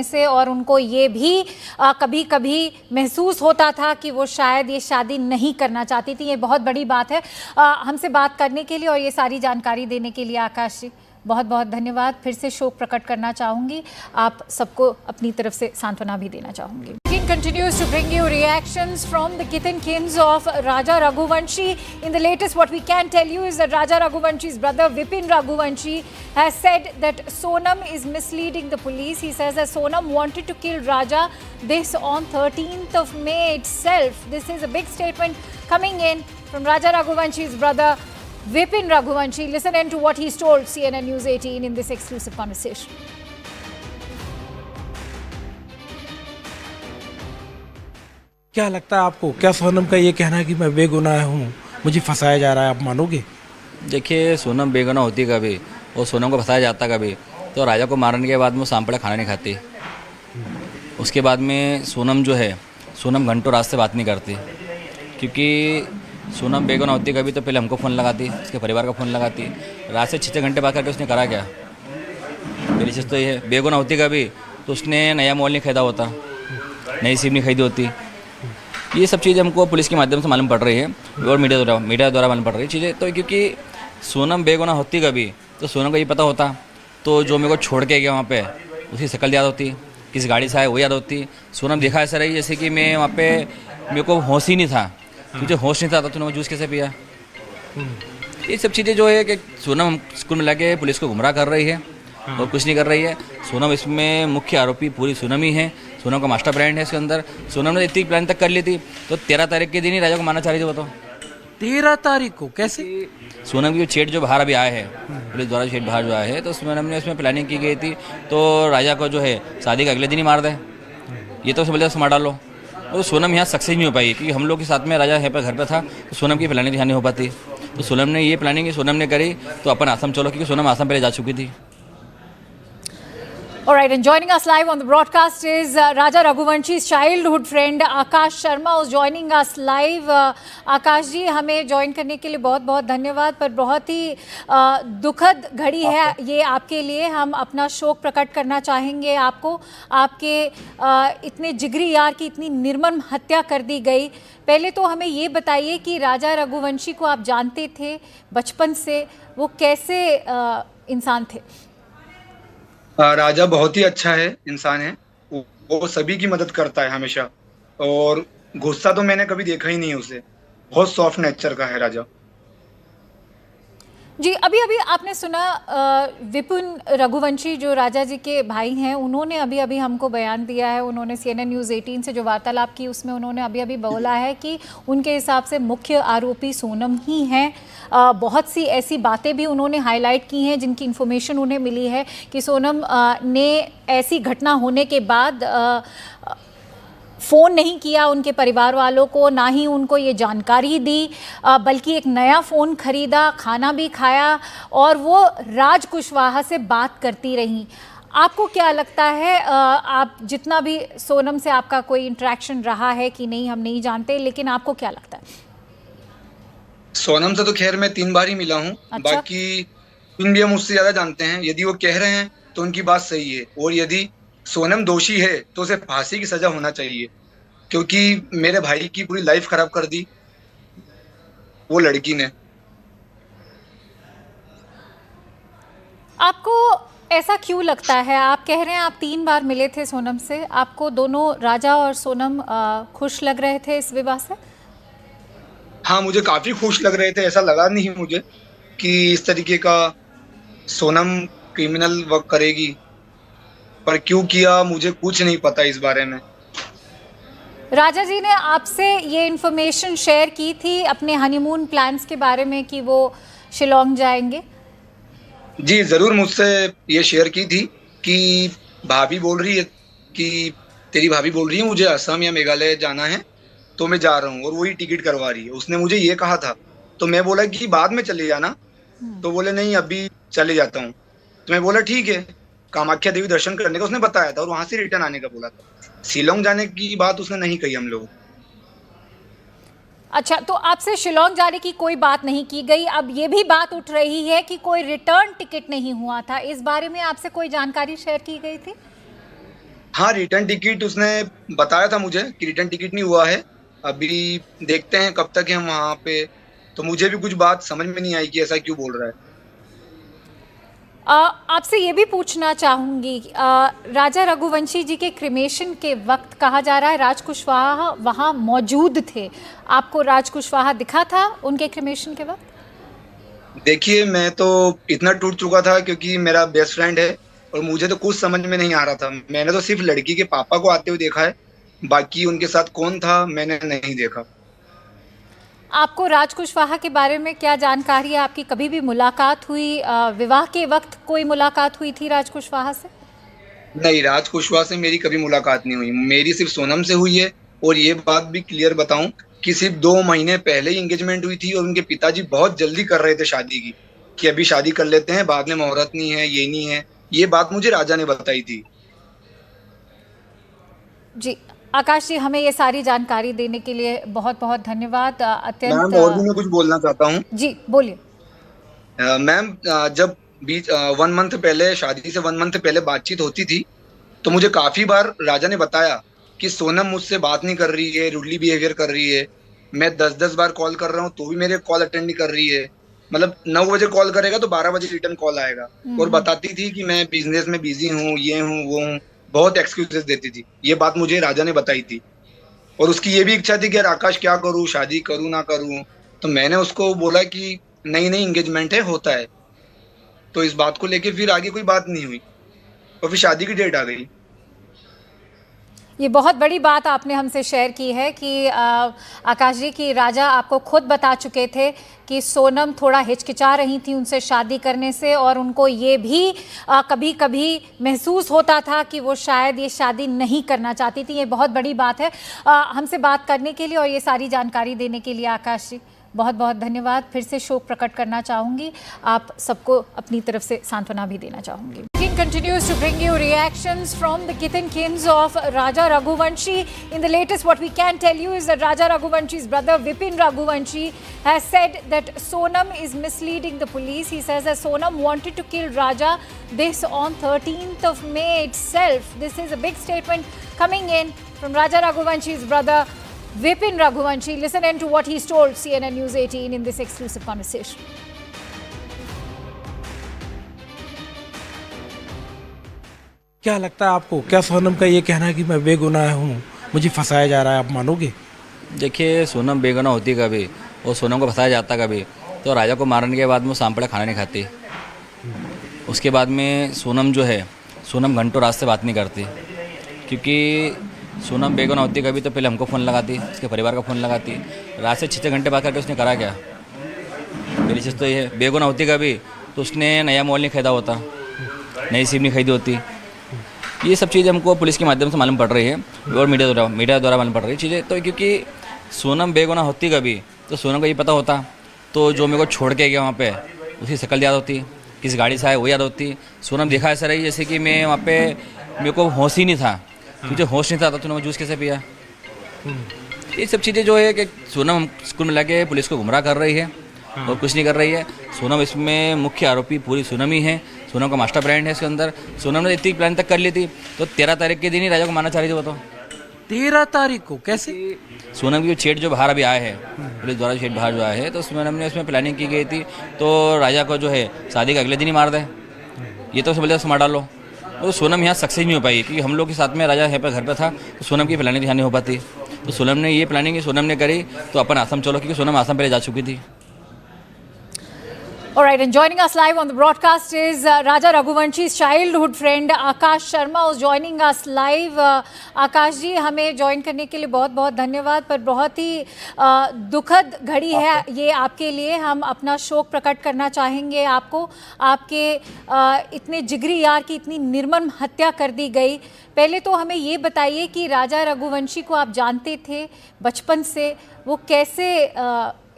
से, और उनको ये भी कभी कभी महसूस होता था कि वो शायद ये शादी नहीं करना चाहती थी। ये बहुत बड़ी बात है। हमसे बात करने के लिए और ये सारी जानकारी देने के लिए आकाश जी बहुत बहुत धन्यवाद। फिर से शोक प्रकट करना चाहूँगी, आप सबको अपनी तरफ से सांत्वना भी देना चाहूँगी। Continues to bring you reactions from the kith and kins of Raja Raghuvanshi. In the latest, what we can tell you is that Raja Raghuvanshi's brother Vipin Raghuvanshi has said that Sonam is misleading the police. He says that Sonam wanted to kill Raja, this on 13th of May itself. This is a big statement coming in from Raja Raghuvanshi's brother Vipin Raghuvanshi. Listen in to what he's told CNN News 18 in this exclusive conversation. क्या लगता है आपको, क्या सोनम का ये कहना है कि मैं बेगुनाह हूँ, मुझे फंसाया जा रहा है, आप मानोगे? देखिए, सोनम बेगुनाह होती कभी और सोनम को फंसाया जाता कभी, तो राजा को मारने के बाद में वो सांपड़ा खाना नहीं खाती। उसके बाद में सोनम जो है, सोनम घंटों रात से बात नहीं करती, क्योंकि सोनम बेगुनाह होती कभी तो पहले हमको फ़ोन लगाती, उसके परिवार का फ़ोन लगाती। रात से 6 घंटे बात करके उसने करा क्या? पहली चीज़ तो ये है। बेगुनाह होती कभी तो उसने नया मोबाइल नहीं खरीदा होता, नई सिम नहीं खरीदी होती। ये सब चीज़ें हमको पुलिस के माध्यम से मालूम पड़ रही है और मीडिया द्वारा मालूम पड़ रही है चीज़ें। तो क्योंकि सोनम बेगुनाह होती कभी तो सोनम को ये पता होता, तो जो मेरे को छोड़ के गया वहाँ पे उसकी शक्ल याद होती, किस गाड़ी से आए वो याद होती। सोनम देखा ऐसा रही जैसे कि मैं वहाँ पे मेरे को होश ही नहीं था, मुझे होश नहीं था तो तूने जूस कैसे पिया। ये सब चीज़ें जो है कि सोनम स्कूल में लाके पुलिस को गुमराह कर रही है और कुछ नहीं कर रही है। सोनम इसमें मुख्य आरोपी पूरी सोनम ही है, सोनम का मास्टर ब्रांड है इसके अंदर। सोनम ने इतनी प्लान तक कर ली थी तो 13 तारीख के दिन ही राजा को मारना चाह रही थी। बताओ 13 तारीख को कैसे? सोनम की चेट जो बाहर अभी आए हैं, पुलिस द्वारा चेट बाहर जो आए हैं, तो सोनम ने उसमें प्लानिंग की गई थी तो राजा को जो है शादी के अगले दिन ही मार दे। ये तो समझ मार डालो। और सोनम यहाँ सक्सेस नहीं हो पाई क्योंकि हम लोग के साथ में राजा यहाँ पर घर पर था, तो सोनम की प्लानिंग यहाँ नहीं हो पाती। तो सोनम ने ये प्लानिंग सोनम ने करी तो अपन आसाम चलो, क्योंकि सोनम आसाम पहले जा चुकी थी। All right, and joining us live on the broadcast is Raja Raghuvanshi's childhood friend Akash Sharma, who's joining us live. आकाश जी, हमें ज्वाइन करने के लिए बहुत बहुत धन्यवाद। पर बहुत ही दुखद घड़ी है ये आपके लिए। हम अपना शोक प्रकट करना चाहेंगे आपको। आपके इतने जिगरी यार की इतनी निर्मम हत्या कर दी गई। पहले तो हमें ये बताइए कि राजा रघुवंशी को आप जानते थे बचपन से, वो कैसे इंसान थे? राजा बहुत ही अच्छा है, इंसान है। वो सभी की मदद करता है हमेशा, और गुस्सा तो मैंने कभी देखा ही नहीं है उसे। बहुत सॉफ्ट नेचर का है राजा जी। अभी अभी आपने सुना विपिन रघुवंशी जो राजा जी के भाई हैं, उन्होंने अभी अभी हमको बयान दिया है। उन्होंने CNN न्यूज़ 18 से जो वार्तालाप की उसमें उन्होंने अभी अभी बोला है कि उनके हिसाब से मुख्य आरोपी सोनम ही हैं। बहुत सी ऐसी बातें भी उन्होंने हाईलाइट की हैं जिनकी इन्फॉर्मेशन उन्हें मिली है कि सोनम ने ऐसी घटना होने के बाद फ़ोन नहीं किया उनके परिवार वालों को, ना ही उनको ये जानकारी दी, बल्कि एक नया फ़ोन ख़रीदा, खाना भी खाया और वो राज कुशवाहा से बात करती रहीं। आपको क्या लगता है, आप जितना भी सोनम से आपका कोई इंटरेक्शन रहा है कि नहीं हम नहीं जानते, लेकिन आपको क्या लगता है? सोनम से तो खैर मैं 3 बार ही मिला हूँ। अच्छा? बाकी भी हम उससे ज्यादा जानते हैं। यदि वो कह रहे हैं तो उनकी बात सही है, और यदि सोनम दोषी है तो उसे फांसी की सजा होना चाहिए, क्योंकि मेरे भाई की पूरी लाइफ खराब कर दी वो लड़की ने। आपको ऐसा क्यों लगता है? आप कह रहे हैं आप 3 बार मिले थे सोनम से, आपको दोनों राजा और सोनम खुश लग रहे थे इस विवाह से? हाँ, मुझे काफी खुश लग रहे थे। ऐसा लगा नहीं मुझे कि इस तरीके का सोनम क्रिमिनल वर्क करेगी, पर क्यों किया मुझे कुछ नहीं पता इस बारे में। राजा जी ने आपसे ये इन्फॉर्मेशन शेयर की थी अपने हनीमून प्लान्स के बारे में कि वो शिलोंग जाएंगे? जी जरूर, मुझसे ये शेयर की थी कि भाभी बोल रही है कि तेरी भाभी बोल रही है मुझे असम या मेघालय जाना है, तो मैं जा रहा हूँ, और वही टिकट करवा रही है। उसने मुझे ये कहा था, तो मैं बोला कि बाद में चले जाना, तो बोले नहीं अभी चले जाता हूँ। तो मैं बोला ठीक है। कामाख्या देवी दर्शन करने का उसने बताया था और वहां से रिटर्न आने का बोला था। शिलोंग जाने की बात उसने नहीं कही हम लोग। अच्छा, तो आपसे शिलोंग जाने की कोई बात नहीं की गई। अब ये भी बात उठ रही है कि कोई रिटर्न टिकट नहीं हुआ था, इस बारे में आपसे कोई जानकारी शेयर की गई थी? हाँ, रिटर्न टिकट उसने बताया था मुझे कि रिटर्न टिकट नहीं हुआ है। अभी देखते हैं कब तक है हम वहां पे। तो मुझे भी कुछ बात समझ में नहीं आई कि ऐसा क्यों बोल रहा है। आपसे ये भी पूछना चाहूंगी, राजा रघुवंशी जी के क्रिमेशन के वक्त कहा जा रहा है राज कुशवाहा वहाँ मौजूद थे। आपको राज कुशवाहा दिखा था उनके क्रिमेशन के वक्त? देखिए, मैं तो इतना टूट चुका था क्योंकि मेरा बेस्ट फ्रेंड है और मुझे तो कुछ समझ में नहीं आ रहा था। मैंने तो सिर्फ लड़की के पापा को आते हुए देखा है, बाकी उनके साथ कौन था मैंने नहीं देखा। आपको राज कुशवाहा के बारे में क्या जानकारी है? आपकी कभी भी मुलाकात हुई, विवाह के वक्त कोई मुलाकात हुई थी राज कुशवाहा से? नहीं, राज कुशवाहा से मेरी कभी मुलाकात नहीं हुई। मेरी सिर्फ सोनम से हुई है। और ये बात भी क्लियर बताऊं कि सिर्फ 2 महीने पहले ही एंगेजमेंट हुई थी और उनके पिताजी बहुत जल्दी कर रहे थे शादी की, कि अभी शादी कर लेते हैं, बाद में मुहूर्त नहीं है, ये नहीं है। ये बात मुझे राजा ने बताई थी। जी आकाश जी, हमें ये सारी जानकारी देने के लिए बहुत बहुत धन्यवाद। मैम, और भी मैं कुछ बोलना चाहता हूँ। जी बोलिए। मैम, जब बीच 1 मंथ पहले, शादी से 1 मंथ पहले बातचीत होती थी, तो मुझे काफी बार राजा ने बताया कि सोनम मुझसे बात नहीं कर रही है, रूडली बिहेवियर कर रही है। मैं 10-10 बार कॉल कर रहा हूँ तो भी मेरे कॉल अटेंड नहीं कर रही है। मतलब 9 बजे कॉल करेगा तो 12 बजे रिटर्न कॉल आएगा। और बताती थी कि मैं बिजनेस में बिजी हूँ, ये हूँ, वो हूँ। बहुत एक्सक्यूजेस देती थी। ये बात मुझे राजा ने बताई थी। और उसकी ये भी इच्छा थी कि यार आकाश, क्या करूँ, शादी करूँ ना करूँ। तो मैंने उसको बोला कि नहीं नहीं, एंगेजमेंट है, होता है। तो इस बात को लेके फिर आगे कोई बात नहीं हुई और फिर शादी की डेट आ गई। ये बहुत बड़ी बात आपने हमसे शेयर की है कि आकाश जी की राजा आपको खुद बता चुके थे कि सोनम थोड़ा हिचकिचा रही थी उनसे शादी करने से, और उनको ये भी कभी कभी महसूस होता था कि वो शायद ये शादी नहीं करना चाहती थी। ये बहुत बड़ी बात है। हमसे बात करने के लिए और ये सारी जानकारी देने के लिए आकाश जी बहुत बहुत धन्यवाद। फिर से शोक प्रकट करना चाहूँगी, आप सबको अपनी तरफ से सांत्वना भी देना चाहूँगी। King continues to bring you reactions from the kith and kins of Raja Raghuvanshi. In the latest, what we can tell you is that Raja Raghuvanshi's brother Vipin Raghuvanshi has said that Sonam is misleading the police. He says that Sonam wanted to kill Raja, this on 13th of May itself. This is a big statement coming in from Raja Raghuvanshi's brother Vipin Raghuvanshi. Listen in to what he's told CNN News 18 in this exclusive conversation. क्या लगता है आपको, क्या सोनम का ये कहना है कि मैं बेगुनाह हूँ, मुझे फंसाया जा रहा है, आप मानोगे? देखिए, सोनम बेगुनाह होती कभी और सोनम को फंसाया जाता कभी, तो राजा को मारने के बाद में वो सांपड़ा खाना नहीं खाती। उसके बाद में सोनम जो है, सोनम घंटों रात से बात नहीं करती, क्योंकि सोनम बेगुनाह होती कभी तो पहले हमको फ़ोन लगाती, उसके परिवार का फ़ोन लगाती। रात से 6 घंटे बात करके उसने करा क्या? पहली चीज़ तो ये है। बेगुनाह होती कभी तो उसने नया मोबाइल नहीं खरीदा होता, नई सिम नहीं खरीदी होती। ये सब चीज़ें हमको पुलिस के माध्यम से मालूम पड़ रही है और मीडिया द्वारा मालूम पड़ रही है चीज़ें। तो क्योंकि सोनम बेगुनाह होती कभी तो सोनम को ये पता होता, तो जो मेरे को छोड़ के गया वहाँ पे उसकी शक्ल याद होती, किस गाड़ी से आए वो याद होती। सोनम देखा ऐसा रही जैसे कि मैं वहाँ पे, मेरे को होश ही नहीं था। मुझे होश नहीं था तो तूने जूस कैसे पिया? ये सब चीज़ें जो है कि सोनम स्कूल में लाके पुलिस को गुमराह कर रही है और कुछ नहीं कर रही है। सोनम इसमें मुख्य आरोपी पूरी सोनम ही है। सोनम का मास्टर ब्रांड है इसके अंदर। सोनम ने इतनी प्लान तक कर ली थी तो 13 तारीख के दिन ही राजा को मारना चाह रही थी। बताओ 13 तारीख को कैसे? सोनम की जो चेट जो बाहर अभी आए हैं, पुलिस द्वारा चेट बाहर जो आए हैं, तो सोनम ने उसमें प्लानिंग की गई थी तो राजा को जो है शादी के अगले दिन ही मार दे। ये तो समझ मार डालो। और सोनम यहाँ सक्सेस नहीं हो पाई क्योंकि हम लोग के साथ में राजा यहाँ पर घर पे था, तो सोनम की प्लानिंग यहाँ नहीं हो पाती। तो सोनम ने ये प्लानिंग सोनम ने करी तो अपन आसाम चलो, क्योंकि सोनम आसाम पहले जा चुकी थी। All right, and joining us live on the broadcast is Raja Raghuvanshi's childhood friend Akash Sharma, who's joining us live. आकाश जी, हमें ज्वाइन करने के लिए बहुत बहुत धन्यवाद। पर बहुत ही दुखद घड़ी है ये आपके लिए। हम अपना शोक प्रकट करना चाहेंगे आपको। आपके इतने जिगरी यार की इतनी निर्मम हत्या कर दी गई। पहले तो हमें ये बताइए कि राजा रघुवंशी को आप जानते थे बचपन से, वो कैसे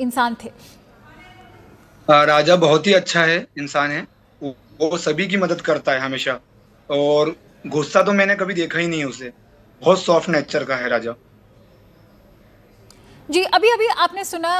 इंसान थे? राजा बहुत ही अच्छा है, इंसान है। वो सभी की मदद करता है हमेशा, और गुस्सा तो मैंने कभी देखा ही नहीं उसे। बहुत सॉफ्ट नेचर का है राजा। जी, अभी अभी आपने सुना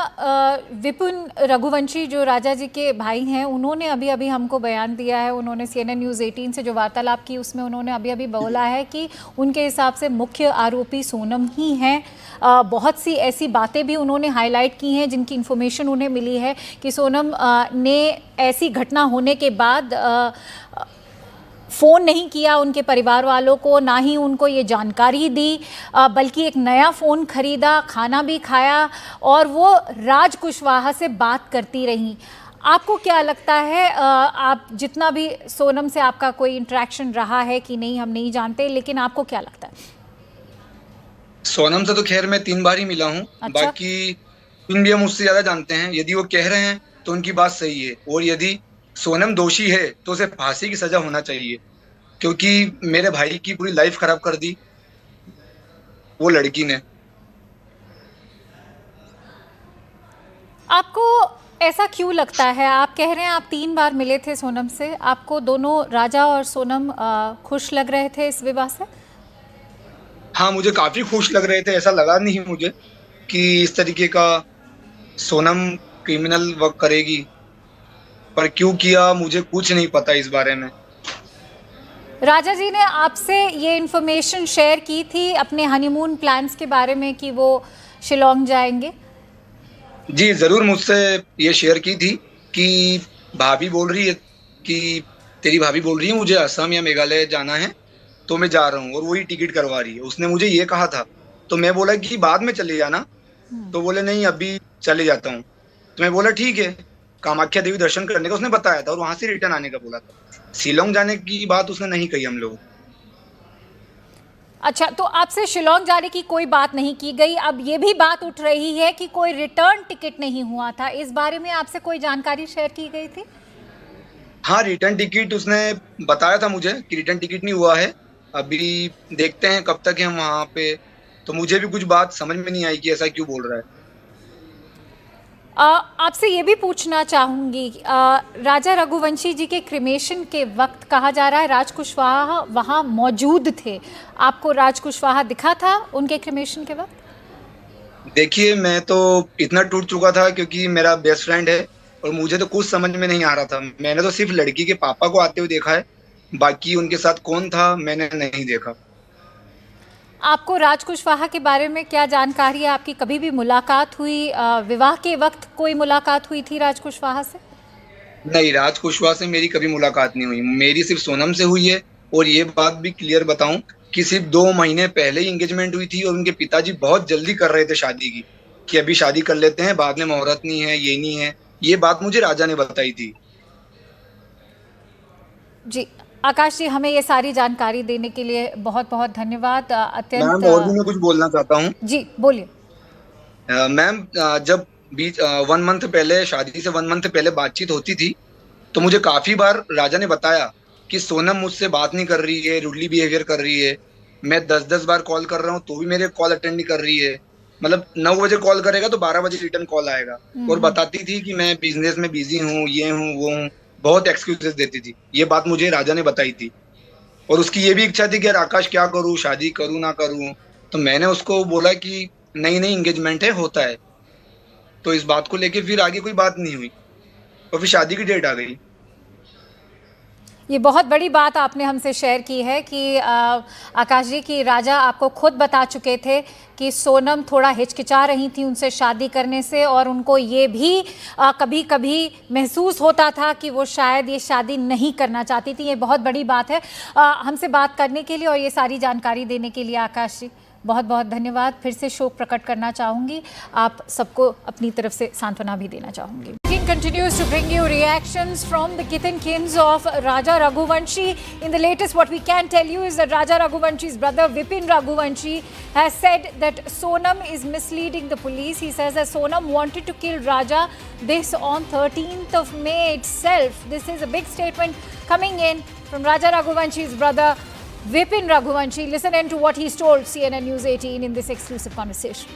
विपिन रघुवंशी जो राजा जी के भाई हैं, उन्होंने अभी अभी हमको बयान दिया है। उन्होंने CNN न्यूज़ 18 से जो वार्तालाप की उसमें उन्होंने अभी अभी बोला है कि उनके हिसाब से मुख्य आरोपी सोनम ही हैं। बहुत सी ऐसी बातें भी उन्होंने हाईलाइट की हैं जिनकी इन्फॉर्मेशन उन्हें मिली है कि सोनम ने ऐसी घटना होने के बाद फ़ोन नहीं किया उनके परिवार वालों को, ना ही उनको ये जानकारी दी, बल्कि एक नया फ़ोन ख़रीदा, खाना भी खाया और वो राज कुशवाहा से बात करती रहीं। आपको क्या लगता है, आप जितना भी सोनम से आपका कोई इंटरेक्शन रहा है कि नहीं हम नहीं जानते, लेकिन आपको क्या लगता है? सोनम से तो खैर मैं 3 बार ही मिला हूँ। अच्छा। बाकी इंडिया मुझसे ज्यादा जानते हैं। यदि वो कह रहे हैं तो उनकी बात सही है, और यदि सोनम दोषी है तो उसे फांसी की सजा होना चाहिए, क्योंकि मेरे भाई की पूरी लाइफ खराब कर दी वो लड़की ने। आपको ऐसा क्यों लगता है? आप कह रहे हैं आप 3 बार मिले थे सोनम से, आपको दोनों राजा और सोनम खुश लग रहे थे इस विवाह से? हाँ, मुझे काफी खुश लग रहे थे। ऐसा लगा नहीं मुझे कि इस तरीके का सोनम क्रिमिनल वर्क करेगी, पर क्यों किया मुझे कुछ नहीं पता इस बारे में। राजा जी ने आपसे ये इन्फॉर्मेशन शेयर की थी अपने हनीमून प्लान्स के बारे में कि वो शिलोंग जाएंगे? जी जरूर मुझसे ये शेयर की थी कि भाभी बोल रही है कि तेरी भाभी बोल रही है मुझे असम या मेघालय जाना है, तो मैं जा रहा हूँ, और वही टिकट करवा रही है। उसने मुझे ये कहा था, तो मैं बोला कि बाद में चले जाना, तो बोले नहीं अभी चले जाता हूँ। तो मैं बोला ठीक है, कामाख्या देवी दर्शन करने का उसने बताया था और वहां से रिटर्न आने का बोला था। शिलोंग जाने की बात उसने नहीं कही हम लोग। अच्छा, तो आपसे शिलोंग जाने की कोई बात नहीं की गई। अब ये भी बात उठ रही है कि कोई रिटर्न टिकट नहीं हुआ था, इस बारे में आपसे कोई जानकारी शेयर की गई थी? हाँ, रिटर्न टिकट उसने बताया था मुझे कि रिटर्न टिकट नहीं हुआ है, अभी देखते हैं कब तक है हम वहां पे। तो मुझे भी कुछ बात समझ में नहीं आई कि ऐसा क्यों बोल रहा है। आपसे ये भी पूछना चाहूँगी, राजा रघुवंशी जी के क्रिमेशन के वक्त कहा जा रहा है राज कुशवाहा वहाँ मौजूद थे। आपको राज कुशवाहा दिखा था उनके क्रिमेशन के वक्त? देखिए, मैं तो इतना टूट चुका था क्योंकि मेरा बेस्ट फ्रेंड है और मुझे तो कुछ समझ में नहीं आ रहा था। मैंने तो सिर्फ लड़की के पापा को आते हुए देखा है, बाकी उनके साथ कौन था मैंने नहीं देखा। आपको राज कुशवाहा के बारे में क्या जानकारी है? आपकी कभी भी मुलाकात हुई, विवाह के वक्त कोई मुलाकात हुई थी राज कुशवाहा से? नहीं, राज कुशवाहा से मेरी कभी मुलाकात नहीं हुई। मेरी सिर्फ सोनम से हुई है, और ये बात भी क्लियर बताऊं कि सिर्फ 2 महीने पहले ही एंगेजमेंट हुई थी और उनके पिताजी बहुत जल्दी कर रहे थे शादी की, कि अभी शादी कर लेते हैं, बाद में मुहूर्त नहीं है, ये नहीं है। ये बात मुझे राजा ने बताई थी। जी आकाश जी, हमें ये सारी जानकारी देने के लिए बहुत बहुत धन्यवाद। मैम, और भी मैं कुछ बोलना चाहता हूँ। जी बोलिए। मैम, जब बीच 1 मंथ पहले, शादी से 1 मंथ पहले बातचीत होती थी, तो मुझे काफी बार राजा ने बताया कि सोनम मुझसे बात नहीं कर रही है, रूडली बिहेवियर कर रही है। मैं 10-10 बार कॉल कर रहा हूँ तो भी मेरे कॉल अटेंड नहीं कर रही है। मतलब 9 बजे कॉल करेगा तो 12 बजे रिटर्न कॉल आएगा, और बताती थी कि मैं बिजनेस में बिजी हूँ, ये हूँ, वो हूँ। बहुत एक्सक्यूजेस देती थी। ये बात मुझे राजा ने बताई थी, और उसकी ये भी इच्छा थी कि यार आकाश क्या करूँ, शादी करूँ ना करूँ। तो मैंने उसको बोला कि नहीं नहीं, एंगेजमेंट है, होता है। तो इस बात को लेके फिर आगे कोई बात नहीं हुई, और फिर शादी की डेट आ गई। ये बहुत बड़ी बात आपने हमसे शेयर की है कि आकाश जी की राजा आपको खुद बता चुके थे कि सोनम थोड़ा हिचकिचा रही थी उनसे शादी करने से, और उनको ये भी कभी कभी महसूस होता था कि वो शायद ये शादी नहीं करना चाहती थी। ये बहुत बड़ी बात है। हमसे बात करने के लिए और ये सारी जानकारी देने के लिए आकाश जी बहुत बहुत धन्यवाद। फिर से शोक प्रकट करना चाहूँगी, आप सबको अपनी तरफ से सांत्वना भी देना चाहूँगी। King continues to bring you reactions from the kith and kins of Raja Raghuvanshi. In the latest, what we can tell you is that Raja Raghuvanshi's brother Vipin Raghuvanshi has said that Sonam is misleading the police. He says that Sonam wanted to kill Raja this on 13th of May itself. This is a big statement coming in from Raja Raghuvanshi's brother Vipin Raghuvanshi. Listen in to what he's told CNN News 18 in this exclusive conversation.